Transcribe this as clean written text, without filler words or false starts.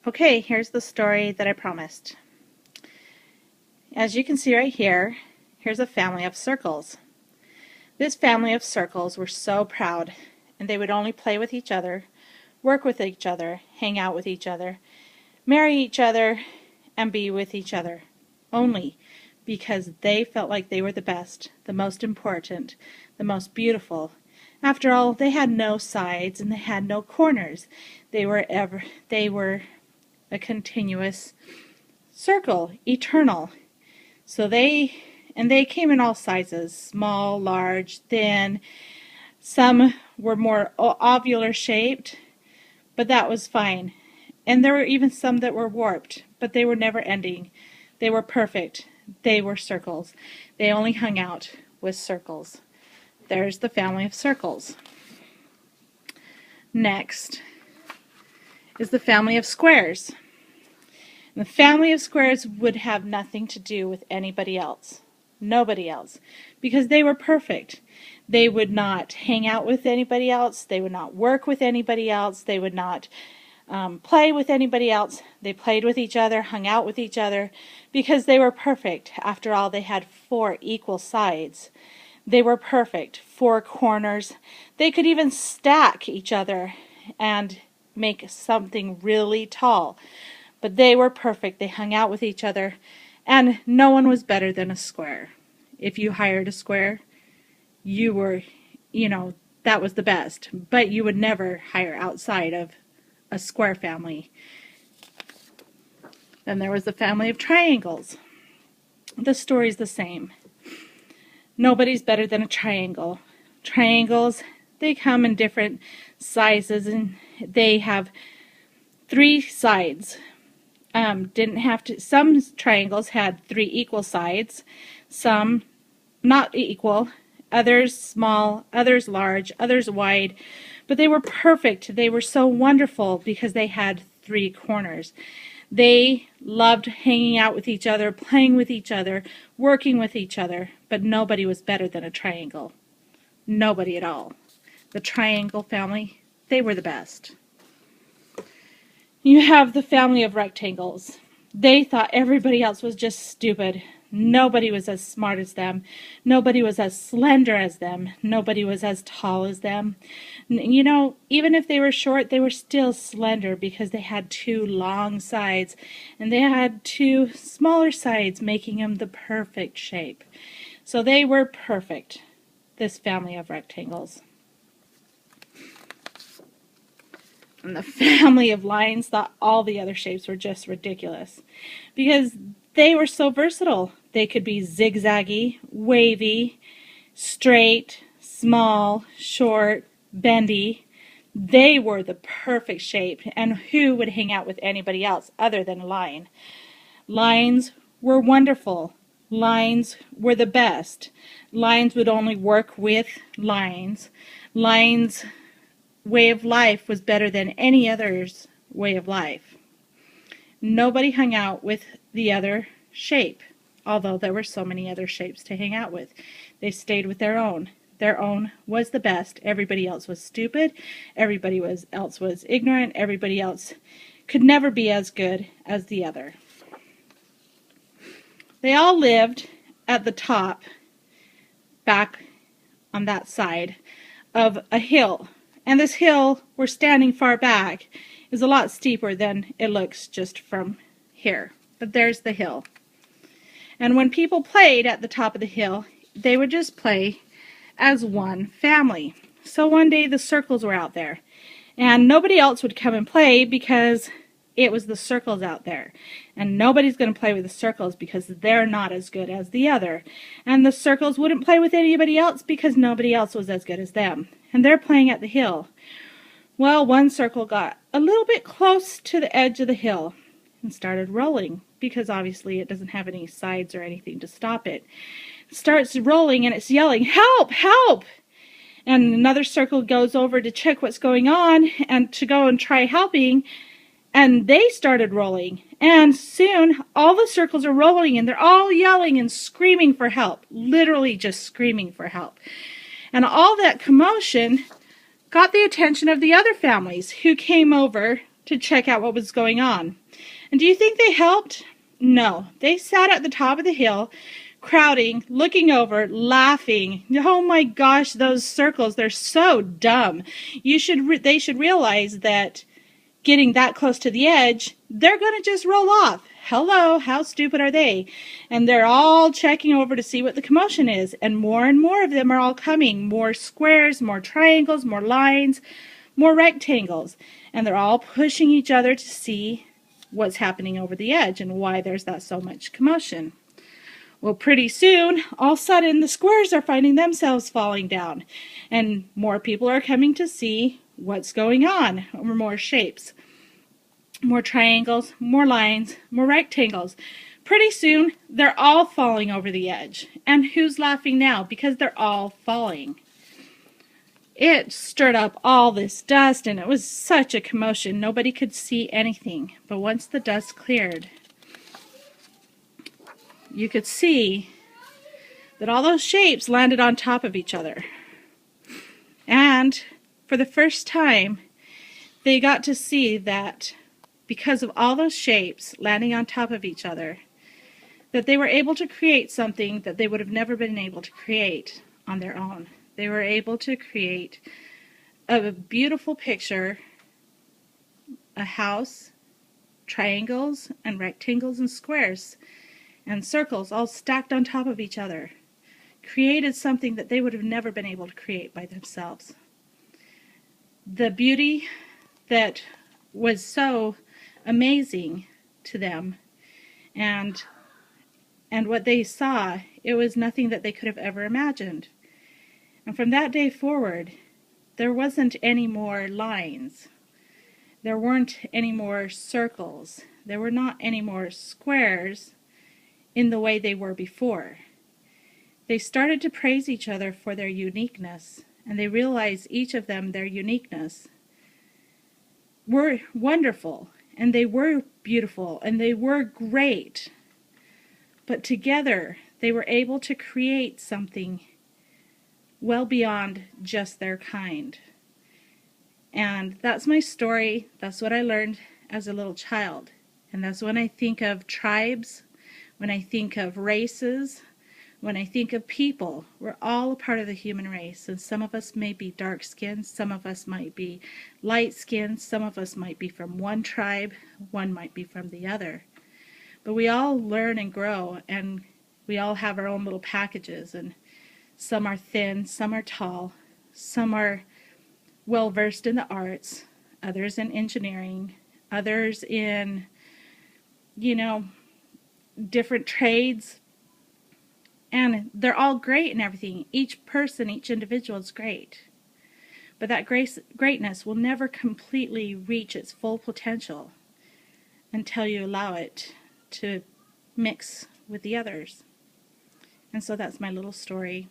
Okay, here's the story that I promised. As you can see right here, here's a family of circles. This family of circles were so proud, and they would only play with each other, work with each other, hang out with each other, marry each other, and be with each other. Only because they felt like they were the best, the most important, the most beautiful. After all, they had no sides and they had no corners. They were a continuous circle, eternal. So they came in all sizes, small, large, thin. Some were more ovular shaped, but that was fine. And there were even some that were warped, but they were never ending. They were perfect. They were circles. They only hung out with circles. There's the family of circles. Next is the family of squares. And the family of squares would have nothing to do with anybody else. Nobody else. Because they were perfect. They would not hang out with anybody else. They would not work with anybody else. They would not play with anybody else. They played with each other, hung out with each other, because they were perfect. After all, they had 4 equal sides. They were perfect. 4 corners. They could even stack each other and make something really tall. But they were perfect. They hung out with each other, and no one was better than a square. If you hired a square, you were, that was the best. But you would never hire outside of a square family. Then there was the family of triangles. The story's the same. Nobody's better than a triangle. Triangles, they come in different sizes, and they have 3 sides. Some triangles had 3 equal sides, some not equal, others small, others large, others wide, but they were perfect. They were so wonderful because they had 3 corners. They loved hanging out with each other, playing with each other, working with each other, but nobody was better than a triangle. Nobody at all. The triangle family, they were the best. You have the family of rectangles. They thought everybody else was just stupid. Nobody was as smart as them. Nobody was as slender as them. Nobody was as tall as them. Even if they were short, they were still slender because they had 2 long sides, and they had 2 smaller sides, making them the perfect shape. So they were perfect, this family of rectangles. And the family of lines thought all the other shapes were just ridiculous because they were so versatile. They could be zigzaggy, wavy, straight, small, short, bendy. They were the perfect shape, and who would hang out with anybody else other than a line? Lines were wonderful. Lines were the best. Lines would only work with lines. Lines' way of life was better than any other's way of life. Nobody hung out with the other shape, although there were so many other shapes to hang out with. They stayed with their own. Their own was the best. Everybody else was stupid. Everybody else was ignorant. Everybody else could never be as good as the other. They all lived at the top, back on that side, of a hill. And this hill, we're standing far back, is a lot steeper than it looks just from here. But there's the hill. And when people played at the top of the hill, they would just play as one family. So one day the circles were out there, and nobody else would come and play because it was the circles out there. And nobody's going to play with the circles because they're not as good as the other. And the circles wouldn't play with anybody else because nobody else was as good as them. And they're playing at the hill. Well, one circle got a little bit close to the edge of the hill and started rolling, because obviously it doesn't have any sides or anything to stop it. It starts rolling and it's yelling, "Help! Help!" And another circle goes over to check what's going on and to go and try helping, and they started rolling. And soon all the circles are rolling and they're all yelling and screaming for help, literally just screaming for help. And all that commotion got the attention of the other families, who came over to check out what was going on. And do you think they helped? No. They sat at the top of the hill, crowding, looking over, laughing. Oh my gosh, those circles, they're so dumb. They should realize that getting that close to the edge, they're going to just roll off. Hello, how stupid are they? And they're all checking over to see what the commotion is. And more of them are all coming. More squares, more triangles, more lines, more rectangles. And they're all pushing each other to see what's happening over the edge and why there's that so much commotion. Well, pretty soon, all of a sudden, the squares are finding themselves falling down. And more people are coming to see what's going on, or more shapes. More triangles, more lines, more rectangles. Pretty soon, they're all falling over the edge. And who's laughing now? Because they're all falling. It stirred up all this dust, and it was such a commotion. Nobody could see anything. But once the dust cleared, you could see that all those shapes landed on top of each other. And for the first time, they got to see that because of all those shapes landing on top of each other, that they were able to create something that they would have never been able to create on their own. They were able to create a beautiful picture, a house, triangles and rectangles and squares and circles all stacked on top of each other. Created something that they would have never been able to create by themselves. The beauty that was so amazing to them, and what they saw, it was nothing that they could have ever imagined. And from that day forward, there wasn't any more lines. There weren't any more circles. There were not any more squares in the way they were before. They started to praise each other for their uniqueness, and they realized each of them, their uniqueness, were wonderful, and they were beautiful, and they were great. But together, they were able to create something well beyond just their kind. And that's my story. That's what I learned as a little child. And that's when I think of tribes, when I think of races, when I think of people. We're all a part of the human race, and some of us may be dark-skinned, some of us might be light-skinned, some of us might be from one tribe, one might be from the other. But we all learn and grow, and we all have our own little packages, and some are thin, some are tall, some are well-versed in the arts, others in engineering, others in, different trades. And they're all great and everything. Each person, each individual is great. But that greatness will never completely reach its full potential until you allow it to mix with the others. And so that's my little story.